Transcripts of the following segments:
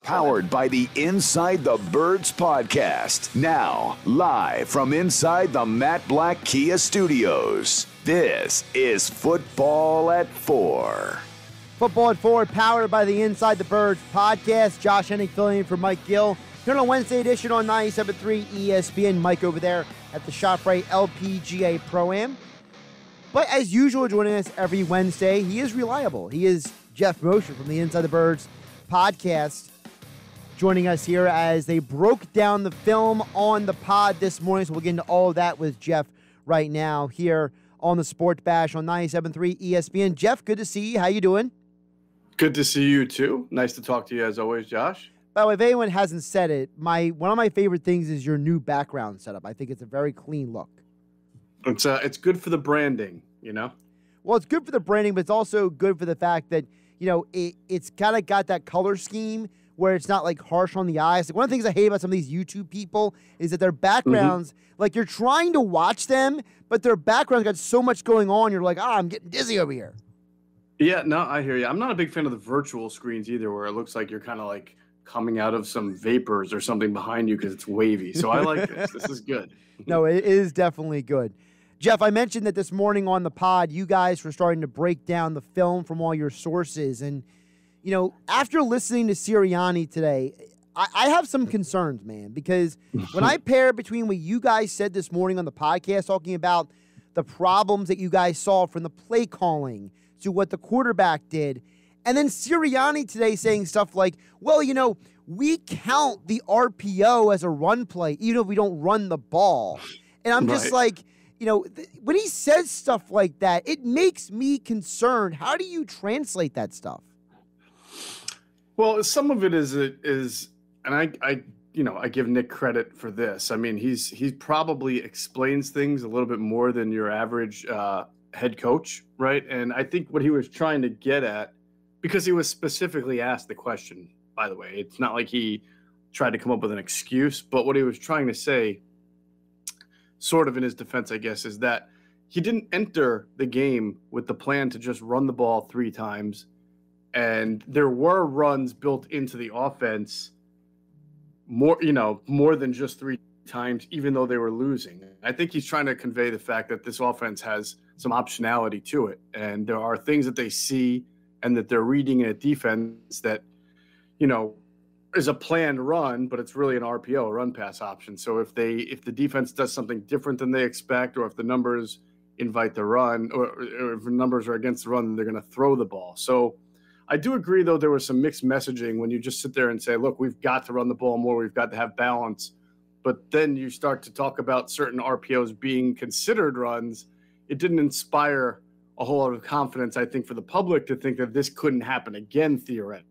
Powered by the Inside the Birds podcast. Now, live from inside the Matt Black Kia Studios. This is Football at 4. Football at 4, powered by the Inside the Birds podcast. Josh Hennig filling in for Mike Gill. Here on a Wednesday edition on 97.3 ESPN. Mike over there at the ShopRite LPGA Pro-Am. But as usual, joining us every Wednesday, he is reliable. He is Geoff Mosher from the Inside the Birds podcast, joining us here as they broke down the film on the pod this morning. So we'll get into all of that with Geoff right now here on the Sports Bash on 97.3 ESPN. Geoff, good to see you. How you doing? Good to see you too. Nice to talk to you as always, Josh. By the way, if anyone hasn't said it, one of my favorite things is your new background setup. I think it's a very clean look. It's good for the branding, you know? Well, it's good for the branding, but it's also good for the fact that, you know, it's kind of got that color scheme where it's not like harsh on the eyes. Like, one of the things I hate about some of these YouTube people is that their backgrounds, like, you're trying to watch them, but their background's got so much going on. You're like, I'm getting dizzy over here. Yeah, no, I hear you. I'm not a big fan of the virtual screens either, where it looks like you're kind of like coming out of some vapors or something behind you because it's wavy. So I like this. This is good. No, it is definitely good. Geoff, I mentioned that this morning on the pod, you guys were starting to break down the film from all your sources. And, you know, after listening to Sirianni today, I have some concerns, man, because when I pair between what you guys said this morning on the podcast, talking about the problems that you guys saw from the play calling to what the quarterback did, and then Sirianni today saying stuff like, well, you know, we count the RPO as a run play, even if we don't run the ball. And I'm just like, you know, when he says stuff like that, it makes me concerned. How do you translate that stuff? Well, some of it is, and I give Nick credit for this. I mean, he probably explains things a little bit more than your average head coach, right? And I think what he was trying to get at, because he was specifically asked the question, by the way, it's not like he tried to come up with an excuse, but what he was trying to say, sort of in his defense, I guess, is that he didn't enter the game with the plan to just run the ball 3 times. And there were runs built into the offense more than just 3 times, even though they were losing. I think he's trying to convey the fact that this offense has some optionality to it. And there are things that they see and that they're reading in a defense that, you know, is a planned run, but it's really an RPO, a run pass option. So if the defense does something different than they expect, or if the numbers invite the run, or if the numbers are against the run, they're going to throw the ball. So I do agree, though, there was some mixed messaging when you just sit there and say, look, we've got to run the ball more. We've got to have balance. But then you start to talk about certain RPOs being considered runs. It didn't inspire a whole lot of confidence, I think, for the public to think that this couldn't happen again, theoretically.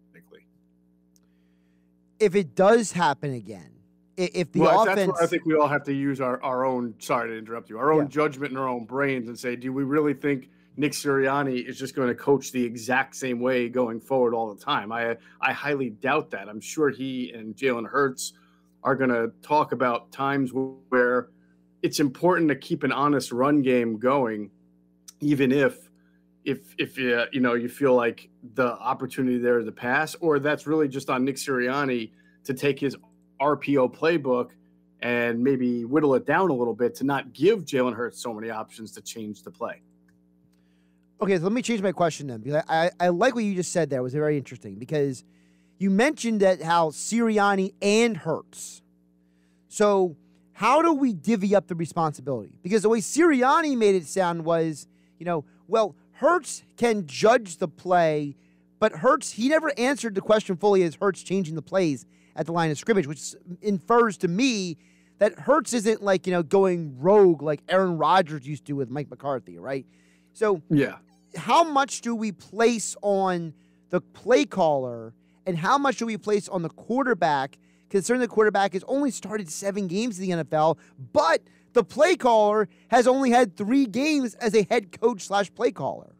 If it does happen again, if the offense... That's where I think we all have to use our own, sorry to interrupt you, our own judgment and our own brains and say, do we really think Nick Sirianni is just going to coach the exact same way going forward all the time? I highly doubt that. I'm sure he and Jalen Hurts are going to talk about times where it's important to keep an honest run game going, even if you feel like the opportunity there is to pass, or that's really just on Nick Sirianni to take his RPO playbook and maybe whittle it down a little bit to not give Jalen Hurts so many options to change the play. Okay, so let me change my question then, because I like what you just said there. It was very interesting, because you mentioned that how Sirianni and Hurts. So how do we divvy up the responsibility? Because the way Sirianni made it sound was, you know, well, Hurts can judge the play, but Hurts, he never answered the question fully as Hurts changing the plays at the line of scrimmage, which infers to me that Hurts isn't like, you know, going rogue like Aaron Rodgers used to with Mike McCarthy, right? So yeah, how much do we place on the play caller and how much do we place on the quarterback, considering the quarterback has only started 7 games in the NFL, but the play caller has only had 3 games as a head coach / play caller?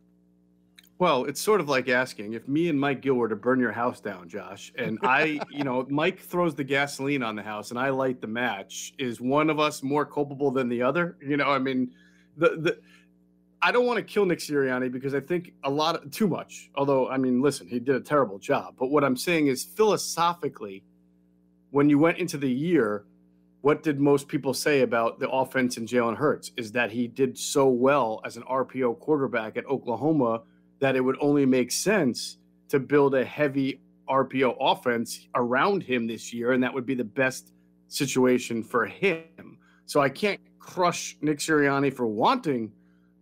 Well, it's sort of like asking if me and Mike Gill were to burn your house down, Josh, and Mike throws the gasoline on the house and I light the match. Is one of us more culpable than the other? You know, I mean, I don't want to kill Nick Sirianni because I think too much. Although, I mean, listen, he did a terrible job. But what I'm saying is philosophically, when you went into the year, what did most people say about the offense and Jalen Hurts is that he did so well as an RPO quarterback at Oklahoma that it would only make sense to build a heavy RPO offense around him this year, and that would be the best situation for him. So I can't crush Nick Sirianni for wanting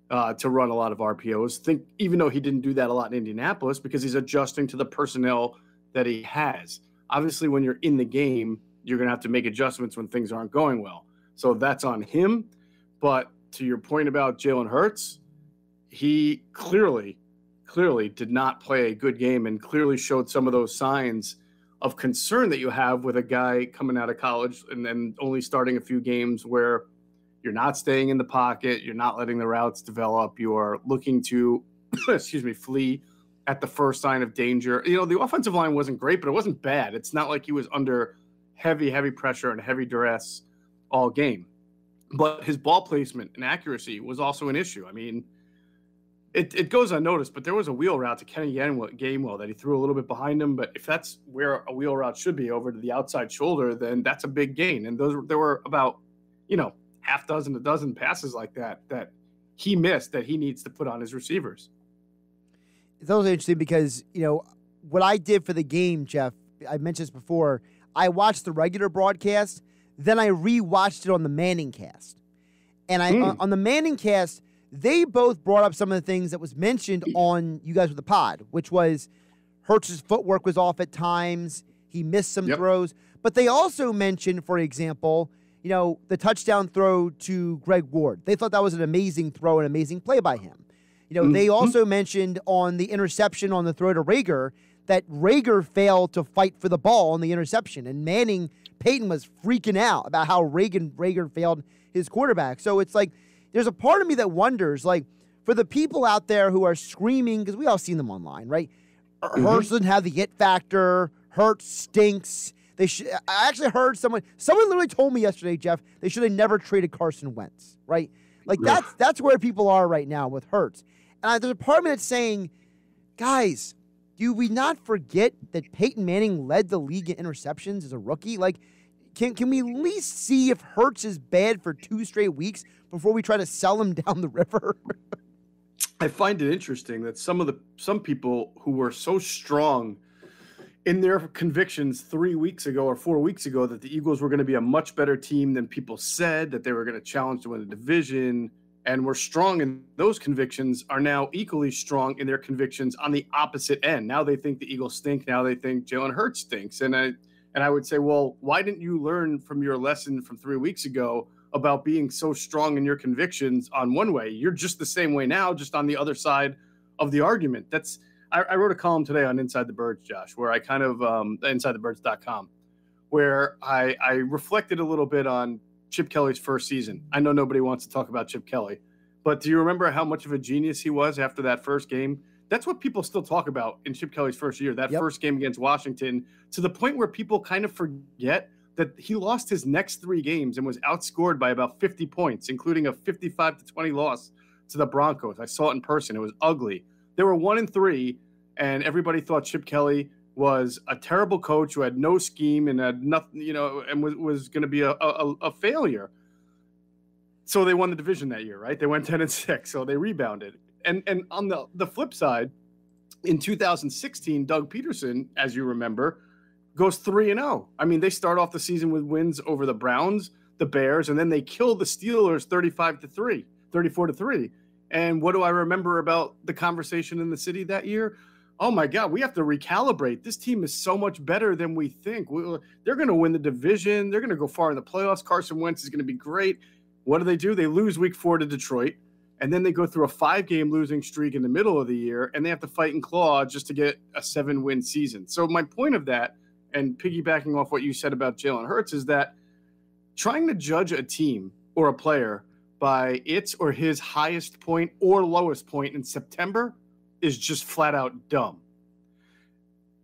to run a lot of RPOs, even though he didn't do that a lot in Indianapolis, because he's adjusting to the personnel that he has. Obviously, when you're in the game, you're going to have to make adjustments when things aren't going well. So that's on him. But to your point about Jalen Hurts, he clearly did not play a good game and clearly showed some of those signs of concern that you have with a guy coming out of college and then only starting a few games where you're not staying in the pocket, you're not letting the routes develop, you are looking to, flee at the first sign of danger. You know, the offensive line wasn't great, but it wasn't bad. It's not like he was under heavy pressure and heavy duress all game. But his ball placement and accuracy was also an issue. I mean, it goes unnoticed, but there was a wheel route to Kenny Gainwell that he threw a little bit behind him. But if that's where a wheel route should be, over to the outside shoulder, then that's a big gain. And there were about, a dozen passes like that he missed that he needs to put on his receivers. It's also interesting because, what I did for the game, Geoff, I mentioned this before, I watched the regular broadcast, then I rewatched it on the Manning cast. And on the Manning cast, they both brought up some of the things that was mentioned on You Guys with the Pod, which was Hurts' footwork was off at times. He missed some throws. But they also mentioned, for example, the touchdown throw to Greg Ward. They thought that was an amazing throw, an amazing play by him. They also mentioned on the interception on the throw to Rager that Rager failed to fight for the ball on the interception. And Peyton was freaking out about how Rager failed his quarterback. So it's like, there's a part of me that wonders, like, for the people out there who are screaming, because we all seen them online, right? Hurts doesn't have the it factor. Hurts stinks. I actually heard someone literally told me yesterday, Geoff, they should have never traded Carson Wentz, right? Like, that's where people are right now with Hurts. And there's a part of me that's saying, guys, do we not forget that Peyton Manning led the league in interceptions as a rookie? Like, can we at least see if Hurts is bad for 2 straight weeks before we try to sell him down the river? I find it interesting that some people who were so strong in their convictions 3 weeks ago or 4 weeks ago that the Eagles were going to be a much better team than people said, that they were going to challenge to win the division, and were strong in those convictions, are now equally strong in their convictions on the opposite end. Now they think the Eagles stink. Now they think Jalen Hurts stinks. And I would say, well, why didn't you learn from your lesson from 3 weeks ago about being so strong in your convictions on one way? You're just the same way now, just on the other side of the argument. I wrote a column today on Inside the Birds, Josh, where I kind of, InsideTheBirds.com, where I reflected a little bit on Chip Kelly's first season. I know nobody wants to talk about Chip Kelly, but do you remember how much of a genius he was after that first game? That's what people still talk about in Chip Kelly's first year, that first game against Washington, to the point where people kind of forget that he lost his next 3 games and was outscored by about 50 points, including a 55-20 loss to the Broncos. I saw it in person. It was ugly. They were 1-3, and everybody thought Chip Kelly was a terrible coach who had no scheme and had nothing, and was going to be a failure. So they won the division that year, right? They went 10-6, so they rebounded. And on the flip side, in 2016, Doug Peterson, as you remember, goes 3-0. I mean, they start off the season with wins over the Browns, the Bears, and then they kill the Steelers 34-3. And what do I remember about the conversation in the city that year? Oh, my God, we have to recalibrate. This team is so much better than we think. They're going to win the division. They're going to go far in the playoffs. Carson Wentz is going to be great. What do? They lose week 4 to Detroit, and then they go through a 5-game losing streak in the middle of the year, and they have to fight and claw just to get a 7-win season. So my point of that, and piggybacking off what you said about Jalen Hurts, is that trying to judge a team or a player by its or his highest point or lowest point in September is just flat out dumb.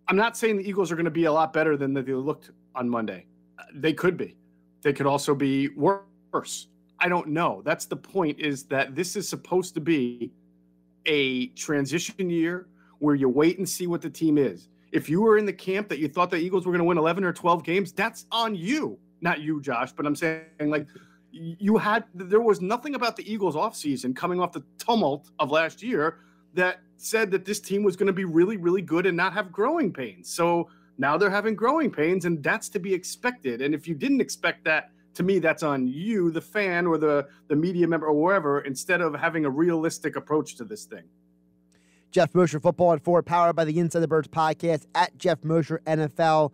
I'm not saying the Eagles are going to be a lot better than they looked on Monday. They could be. They could also be worse. I don't know. That's the point, is that this is supposed to be a transition year where you wait and see what the team is. If you were in the camp that you thought the Eagles were going to win 11 or 12 games, that's on you. Not you, Josh, but I'm saying, like, there was nothing about the Eagles offseason coming off the tumult of last year that said that this team was going to be really, really good and not have growing pains. So now they're having growing pains, and that's to be expected. And if you didn't expect that, to me, that's on you, the fan or the media member or wherever, instead of having a realistic approach to this thing. Geoff Mosher, Football at 4, powered by the Inside the Birds podcast, at Geoff Mosher NFL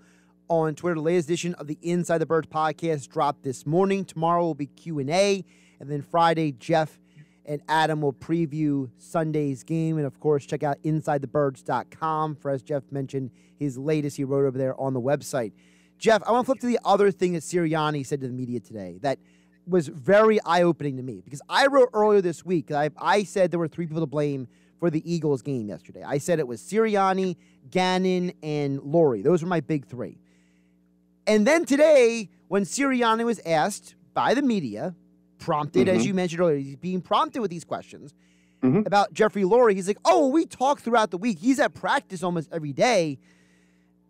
on Twitter. The latest edition of the Inside the Birds podcast dropped this morning. Tomorrow will be Q&A, and then Friday, Jeff and Adam will preview Sunday's game. And, of course, check out InsideTheBirds.com for, as Jeff mentioned, his latest he wrote over there on the website. Jeff, I want to flip to the other thing that Sirianni said to the media today that was very eye-opening to me, because I wrote earlier this week, I said there were 3 people to blame for the Eagles game yesterday. I said it was Sirianni, Gannon, and Lurie. Those were my big 3. And then today, when Sirianni was asked by the media, prompted, as you mentioned earlier, he's being prompted with these questions about Jeffrey Lurie, he's like, oh, we talked throughout the week. He's at practice almost every day.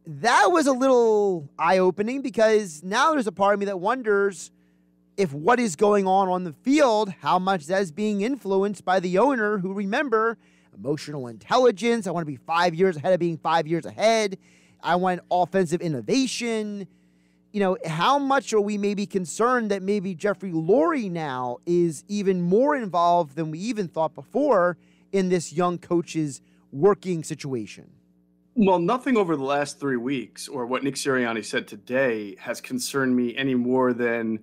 That was a little eye-opening, because now there's a part of me that wonders if what is going on the field, how much that is being influenced by the owner who, remember, emotional intelligence. I want to be 5 years ahead of being 5 years ahead. I want offensive innovation. You know, how much are we maybe concerned that maybe Jeffrey Lurie now is even more involved than we even thought before in this young coach's working situation? Well, nothing over the last 3 weeks or what Nick Sirianni said today has concerned me any more than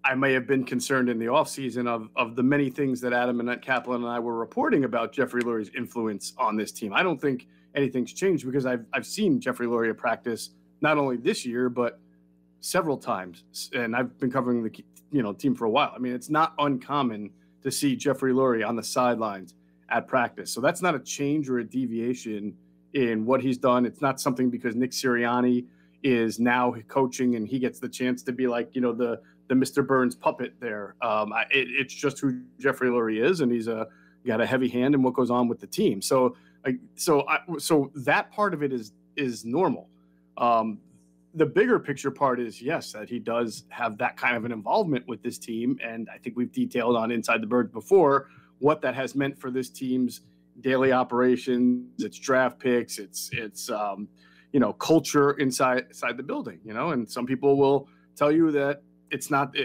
I may have been concerned in the offseason of the many things that Adam and Kaplan and I were reporting about Jeffrey Lurie's influence on this team. I don't think anything's changed, because I've seen Jeffrey Lurie at practice not only this year but several times, and I've been covering the team for a while. I mean, it's not uncommon to see Jeffrey Lurie on the sidelines at practice. So that's not a change or a deviation in what he's done. It's not something because Nick Sirianni is now coaching and he gets the chance to be like, the Mr. Burns puppet there. It's just who Jeffrey Lurie is, and he's got a heavy hand in what goes on with the team. So that part of it is normal. The bigger picture part is, yes, that he does have that kind of an involvement with this team. And I think we've detailed on Inside the Birds before what that has meant for this team's daily operations, its draft picks, its culture inside the building, and some people will tell you that it's not,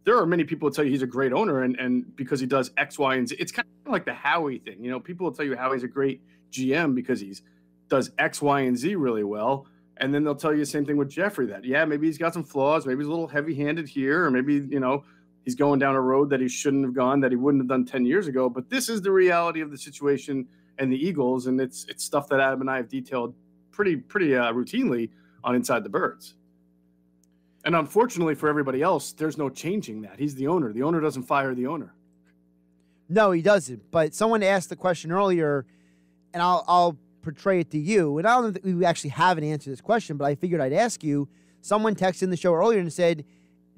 there are many people who tell you he's a great owner and because he does X, Y, and Z. It's kind of like the Howie thing. People will tell you Howie's a great GM because he's does X, Y, and Z really well. And then they'll tell you the same thing with Jeffrey, that, yeah, maybe he's got some flaws. Maybe he's a little heavy-handed here, or maybe, he's going down a road that he shouldn't have gone, that he wouldn't have done 10 years ago. But this is the reality of the situation and the Eagles, and it's stuff that Adam and I have detailed pretty routinely on Inside the Birds. And unfortunately for everybody else, there's no changing that. He's the owner. The owner doesn't fire the owner. No, he doesn't. But someone asked the question earlier, and I'll portray it to you. And I don't think we actually have an answer to this question, but I figured I'd ask you. Someone texted in the show earlier and said,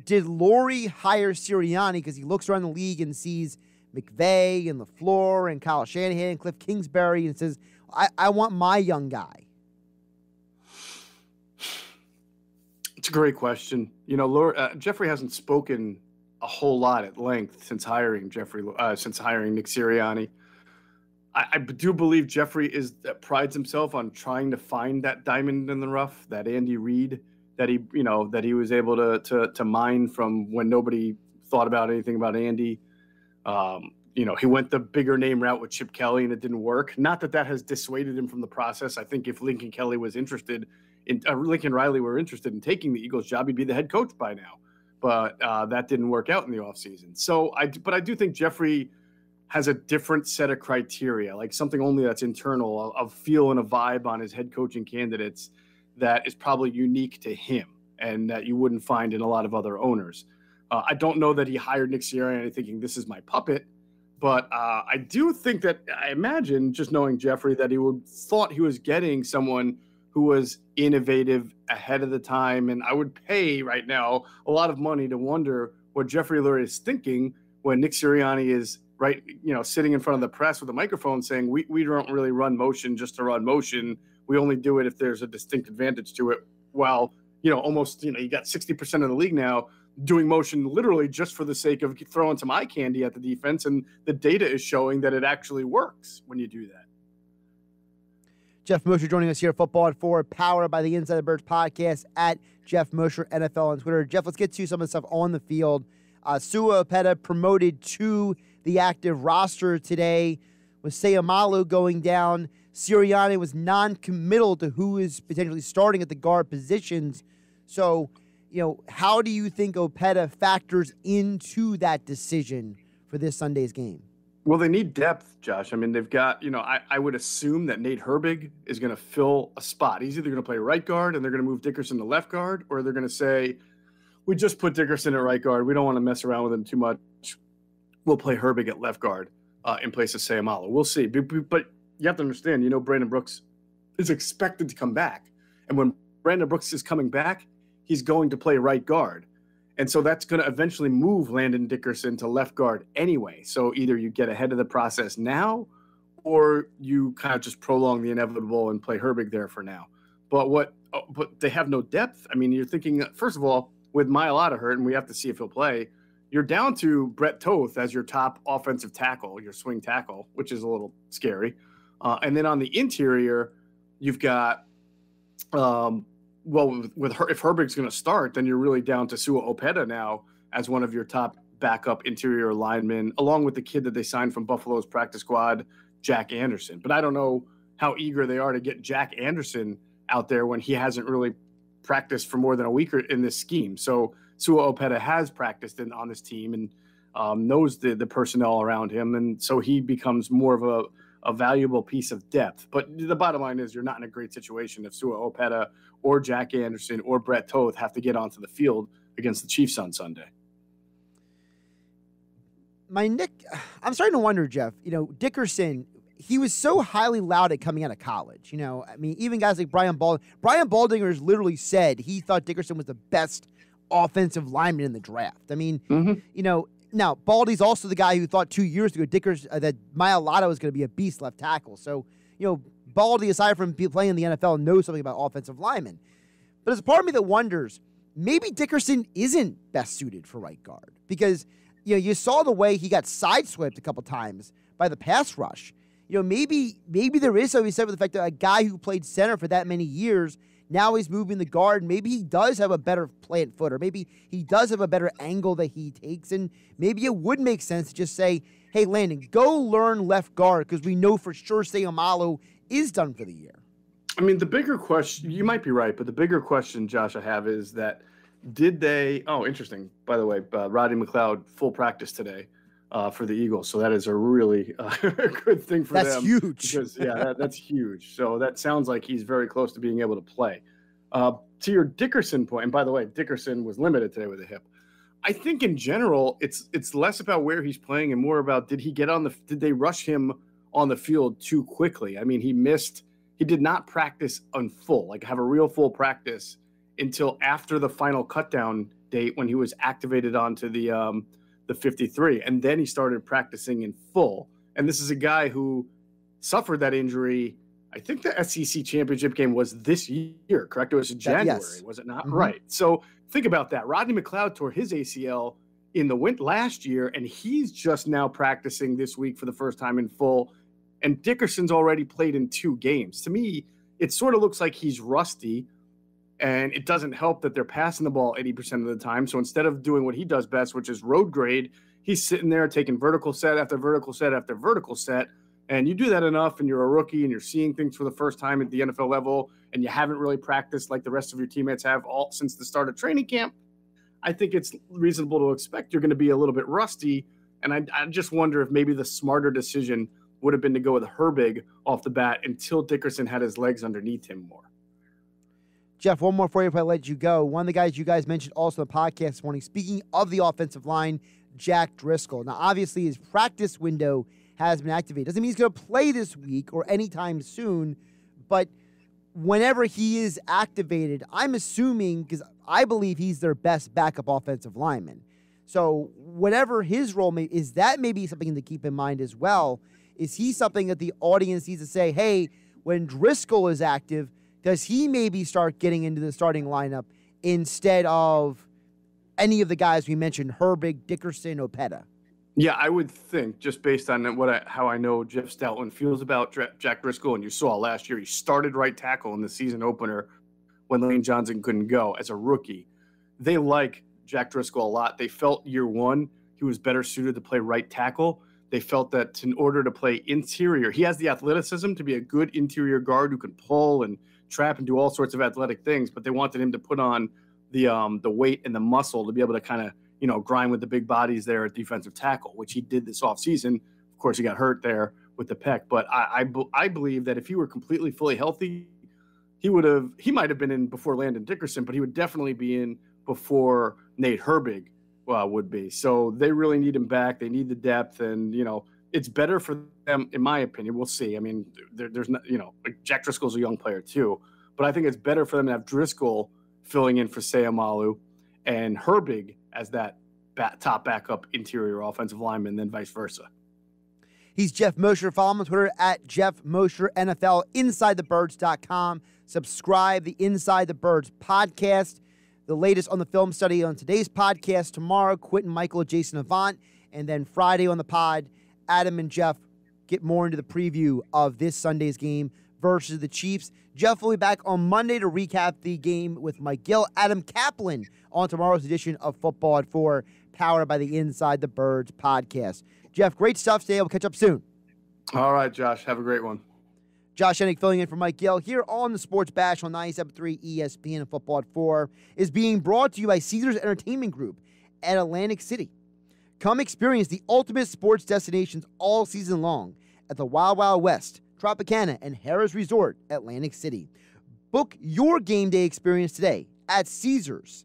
did Lurie hire Sirianni because he looks around the league and sees McVay and LaFleur and Kyle Shanahan and Cliff Kingsbury and says, I want my young guy? It's a great question. Jeffrey hasn't spoken a whole lot at length since hiring Nick Sirianni. I do believe Jeffrey prides himself on trying to find that diamond in the rough, that Andy Reid that he was able to mine from when nobody thought about anything about Andy. He went the bigger name route with Chip Kelly and it didn't work. Not that has dissuaded him from the process. I think if Lincoln Riley were interested in taking the Eagles job, he'd be the head coach by now. But that didn't work out in the offseason. But I do think Jeffrey has a different set of criteria, like something only that's internal, of feel and a vibe on his head coaching candidates that is probably unique to him and that you wouldn't find in a lot of other owners. I don't know that he hired Nick Sirianni thinking this is my puppet, but I do think that, I imagine, just knowing Jeffrey, that he thought he was getting someone who was innovative, ahead of the time. And I would pay right now a lot of money to wonder what Jeffrey Lurie is thinking when Nick Sirianni is sitting in front of the press with a microphone saying, we don't really run motion just to run motion. We only do it if there's a distinct advantage to it. While, you got 60% of the league now doing motion literally just for the sake of throwing some eye candy at the defense. And the data is showing that it actually works when you do that. Geoff Mosher joining us here at Football at 4, powered by the Inside the Birds podcast at Geoff Mosher NFL on Twitter. Jeff, let's get to some of the stuff on the field. Sua Opeta promoted to the active roster today with Seumalo going down. Sirianni was non-committal to who is potentially starting at the guard positions. So, how do you think Opeta factors into that decision for this Sunday's game? Well, they need depth, Josh. I mean, they've got, I would assume that Nate Herbig is going to fill a spot. He's either going to play right guard and they're going to move Dickerson to left guard, or they're going to say, we just put Dickerson at right guard. We don't want to mess around with him too much. We'll play Herbig at left guard in place of Seumalo. We'll see. But you have to understand, Brandon Brooks is expected to come back. And when Brandon Brooks is coming back, he's going to play right guard. And so that's going to eventually move Landon Dickerson to left guard anyway. So either you get ahead of the process now, or you kind of just prolong the inevitable and play Herbig there for now. But they have no depth. I mean, you're thinking, first of all, with Mailata hurt, and we have to see if he'll play, you're down to Brett Toth as your top offensive tackle, your swing tackle, which is a little scary. And then on the interior, you've got if Herbig's going to start, then you're really down to Sua Opeta now as one of your top backup interior linemen, along with the kid that they signed from Buffalo's practice squad, Jack Anderson. But I don't know how eager they are to get Jack Anderson out there when he hasn't really practiced for more than a week in this scheme. So Sua Opeta has practiced on this team and knows the personnel around him. And so he becomes more of a valuable piece of depth. But the bottom line is you're not in a great situation if Sua Opeta or Jack Anderson or Brett Toth have to get onto the field against the Chiefs on Sunday. I'm starting to wonder, Jeff, Dickerson, he was so highly lauded coming out of college. I mean, even guys like Brian Baldinger has literally said he thought Dickerson was the best offensive lineman in the draft. I mean, now, Baldy's also the guy who thought 2 years ago that Mailata was going to be a beast left tackle. So, Baldy, aside from playing in the NFL, knows something about offensive linemen. But there's a part of me that wonders, maybe Dickerson isn't best suited for right guard. Because, you saw the way he got sideswiped a couple times by the pass rush. Maybe there is something said with the fact that a guy who played center for that many years, now he's moving the guard. Maybe he does have a better plant foot, or maybe he does have a better angle that he takes. And maybe it would make sense to just say, hey, Landon, go learn left guard because we know for sure Seumalo is done for the year. I mean, the bigger question, you might be right, but the bigger question, Josh, I have is that interesting. By the way, Rodney McLeod, full practice today for the Eagles. So that is a really good thing for them. That's huge. Because, that's huge. So that sounds like he's very close to being able to play. To your Dickerson point, and by the way, Dickerson was limited today with a hip. I think in general, it's less about where he's playing and more about did they rush him on the field too quickly? I mean, he did not practice on full, like have a real full practice until after the final cutdown date when he was activated onto the 53. And then he started practicing in full. And this is a guy who suffered that injury. I think the SEC championship game was this year, correct? It was in January, yes. Was it not? Mm-hmm. Right. So think about that. Rodney McLeod tore his ACL in the winter last year, and he's just now practicing this week for the first time in full. And Dickerson's already played in 2 games. To me, it sort of looks like he's rusty, and it doesn't help that they're passing the ball 80% of the time. So instead of doing what he does best, which is road grade, he's sitting there taking vertical set after vertical set after vertical set. And you do that enough, and you're a rookie, and you're seeing things for the first time at the NFL level, and you haven't really practiced like the rest of your teammates have all since the start of training camp. I think it's reasonable to expect you're going to be a little bit rusty. And I just wonder if maybe the smarter decision would have been to go with Herbig off the bat until Dickerson had his legs underneath him more. Jeff, one more for you if I let you go. One of the guys you guys mentioned also in the podcast this morning, speaking of the offensive line, Jack Driscoll. Now, obviously, his practice window has been activated. Doesn't mean he's going to play this week or anytime soon, but whenever he is activated, I'm assuming, because I believe he's their best backup offensive lineman. So whatever his role is, that maybe something to keep in mind as well. Is he something that the audience needs to say, hey, when Driscoll is active, does he maybe start getting into the starting lineup instead of any of the guys we mentioned, Herbig, Dickerson, Opeta? Yeah, I would think, just based on how I know Jeff Stoutland feels about Jack Driscoll, and you saw last year he started right tackle in the season opener when Lane Johnson couldn't go as a rookie. They like Jack Driscoll a lot. They felt year one he was better suited to play right tackle. They felt that in order to play interior, he has the athleticism to be a good interior guard who can pull and trap and do all sorts of athletic things, but they wanted him to put on the weight and the muscle to be able to kind of, grind with the big bodies there at defensive tackle, which he did this offseason. Of course, he got hurt there with the pec, but I believe that if he were completely fully healthy, he might have been in before Landon Dickerson, but he would definitely be in before Nate Herbig would be. So they really need him back. They need the depth, and it's better for them, in my opinion. We'll see. I mean, there's not, Jack Driscoll's a young player too, but I think it's better for them to have Driscoll filling in for Seumalo and Herbig as that top backup interior offensive lineman, then vice versa. He's Geoff Mosher. Follow him on Twitter at Geoff Mosher NFL, InsideTheBirds.com. Subscribe the Inside the Birds podcast. The latest on the film study on today's podcast. Tomorrow, Quentin Michael, Jason Avant. And then Friday on the pod, Adam and Jeff get more into the preview of this Sunday's game versus the Chiefs. Jeff will be back on Monday to recap the game with Mike Gill. Adam Kaplan on tomorrow's edition of Football at 4, powered by the Inside the Birds podcast. Jeff, great stuff today. We'll catch up soon. All right, Josh. Have a great one. Josh Hennick filling in for Mike Gill here on the Sports Bash on 97.3 ESPN and Football at 4 is being brought to you by Caesars Entertainment Group at Atlantic City. Come experience the ultimate sports destinations all season long at the Wild Wild West, Tropicana, and Harrah's Resort, Atlantic City. Book your game day experience today at Caesars.com.